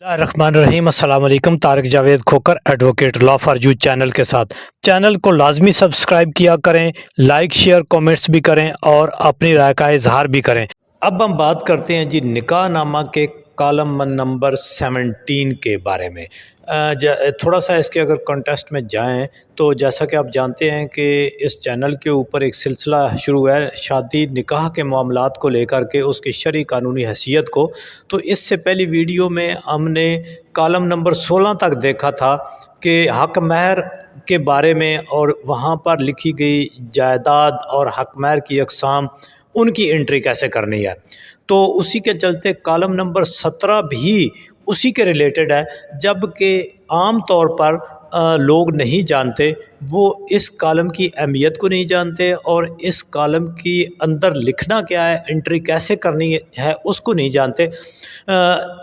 रहमान रहीम अस्सलाम वालेकुम। Tariq Javed Khokhar advocate law for you channel के साथ। चैनल को लाजमी सब्सक्राइब किया करें, लाइक शेयर कमेंट्स भी करें और अपनी राय का इजहार भी करें। अब हम बात करते हैं जी निकाह नामा के कॉलम नंबर 17 के बारे में। थोड़ा सा इसके अगर कॉन्टेक्स्ट में जाएं तो जैसा कि आप जानते हैं कि इस चैनल के ऊपर एक सिलसिला शुरू है शादी निकाह के मामलात को लेकर के उसकी शरई कानूनी हैसियत को। तो इससे पहली वीडियो में हमने कॉलम नंबर 16 तक देखा था कि हक महर के बारे में और वहाँ पर लिखी गई जायदाद और हक महर की अक़साम उनकी एंट्री कैसे करनी है। तो उसी के चलते कॉलम नंबर 17 भी उसी के रिलेटेड है, जबकि आम तौर पर लोग नहीं जानते, वो इस कॉलम की अहमियत को नहीं जानते और इस कॉलम की अंदर लिखना क्या है, एंट्री कैसे करनी है उसको नहीं जानते।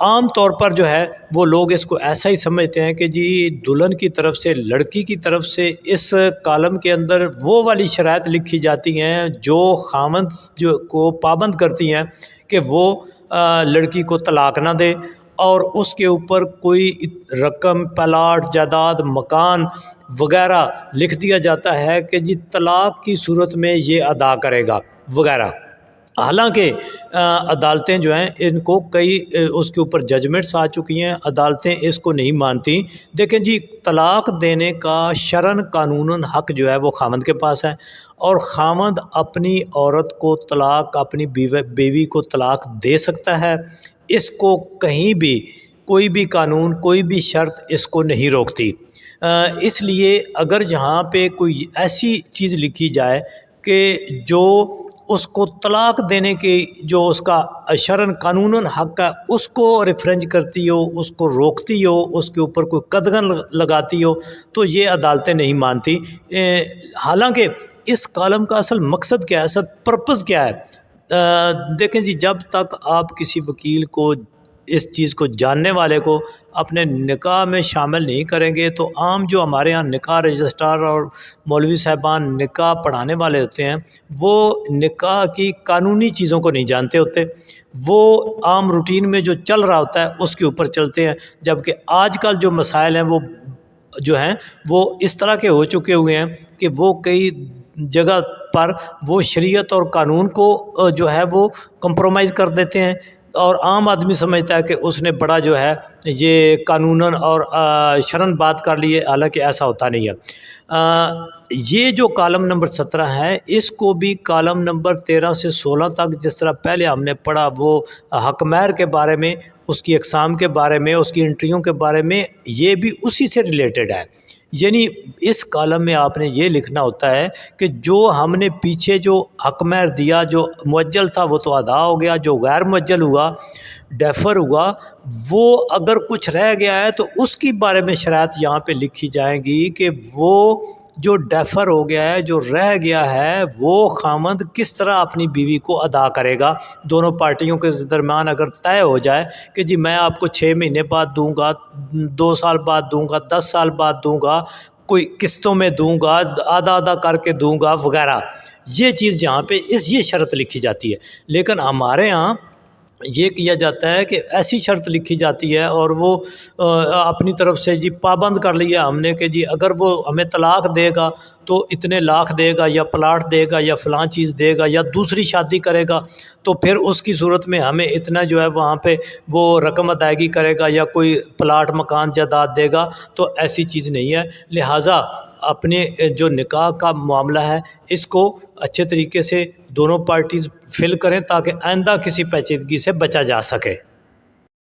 आम तौर पर जो है वो लोग इसको ऐसा ही समझते हैं कि जी दुल्हन की तरफ से, लड़की की तरफ से इस कॉलम के अंदर वो वाली शराइत लिखी जाती हैं जो खामद जो को पाबंद करती हैं कि वो लड़की को तलाक ना दे और उसके ऊपर कोई रकम, प्लाट, जायदाद, मकान वगैरह लिख दिया जाता है कि जी तलाक की सूरत में ये अदा करेगा वगैरह। हालांकि अदालतें जो हैं इनको कई उसके ऊपर जजमेंट्स आ चुकी हैं, अदालतें इसको नहीं मानती। देखें जी, तलाक देने का शरन कानूनन हक जो है वो खामद के पास है और खामद अपनी औरत को तलाक, अपनी बीवी को तलाक दे सकता है। इसको कहीं भी कोई भी कानून, कोई भी शर्त इसको नहीं रोकती। इसलिए अगर जहाँ पे कोई ऐसी चीज़ लिखी जाए कि जो उसको तलाक देने के जो उसका शरन कानूनन हक है उसको रिफ्रेंज करती हो, उसको रोकती हो, उसके ऊपर कोई कदगन लगाती हो, तो ये अदालतें नहीं मानती। हालांकि इस कॉलम का असल मकसद क्या है, असल पर्पज़ क्या है? देखें जी, जब तक आप किसी वकील को, इस चीज़ को जानने वाले को अपने निकाह में शामिल नहीं करेंगे तो आम जो हमारे यहाँ निकाह रजिस्ट्रार और मौलवी साहबान निकाह पढ़ाने वाले होते हैं वो निकाह की कानूनी चीज़ों को नहीं जानते होते। वो आम रूटीन में जो चल रहा होता है उसके ऊपर चलते हैं, जबकि आजकल जो मसाइल हैं वो जो हैं वो इस तरह के हो चुके हुए हैं कि वो कई जगह पर वो शरीयत और कानून को जो है वो कंप्रोमाइज़ कर देते हैं और आम आदमी समझता है कि उसने बड़ा जो है ये कानूनन और शरन बात कर ली है, हालांकि ऐसा होता नहीं है। ये जो कॉलम नंबर 17 है इसको भी कॉलम नंबर 13 से 16 तक जिस तरह पहले हमने पढ़ा वो हक महर के बारे में, उसकी अक़साम के बारे में, उसकी एंट्रियों के बारे में, ये भी उसी से रिलेटेड है। यानी इस कॉलम में आपने ये लिखना होता है कि जो हमने पीछे जो हक महर दिया, जो मुअज्जल था वो तो अदा हो गया, जो गैर मुअज्जल हुआ, डेफर हुआ, वो अगर कुछ रह गया है तो उसकी बारे में शराइत यहाँ पे लिखी जाएंगी कि वो जो डेफर हो गया है, जो रह गया है, वो खामद किस तरह अपनी बीवी को अदा करेगा। दोनों पार्टियों के दरमियान अगर तय हो जाए कि जी मैं आपको 6 महीने बाद दूंगा, 2 साल बाद दूंगा, 10 साल बाद दूंगा, कोई किस्तों में दूंगा, आधा आधा करके दूंगा वगैरह, ये चीज़ जहाँ पे ये शर्त लिखी जाती है। लेकिन हमारे यहाँ ये किया जाता है कि ऐसी शर्त लिखी जाती है और वो अपनी तरफ से जी पाबंद कर लिया हमने कि जी अगर वो हमें तलाक देगा तो इतने लाख देगा या प्लाट देगा या फ़लाँ चीज़ देगा या दूसरी शादी करेगा तो फिर उसकी सूरत में हमें इतना जो है वहाँ पे वो रकम अदायगी करेगा या कोई प्लाट, मकान, जायदाद देगा। तो ऐसी चीज़ नहीं है। लिहाजा अपने जो निकाह का मामला है इसको अच्छे तरीके से दोनों पार्टीज़ फिल करें ताकि आइंदा किसी पेचीदगी से बचा जा सके।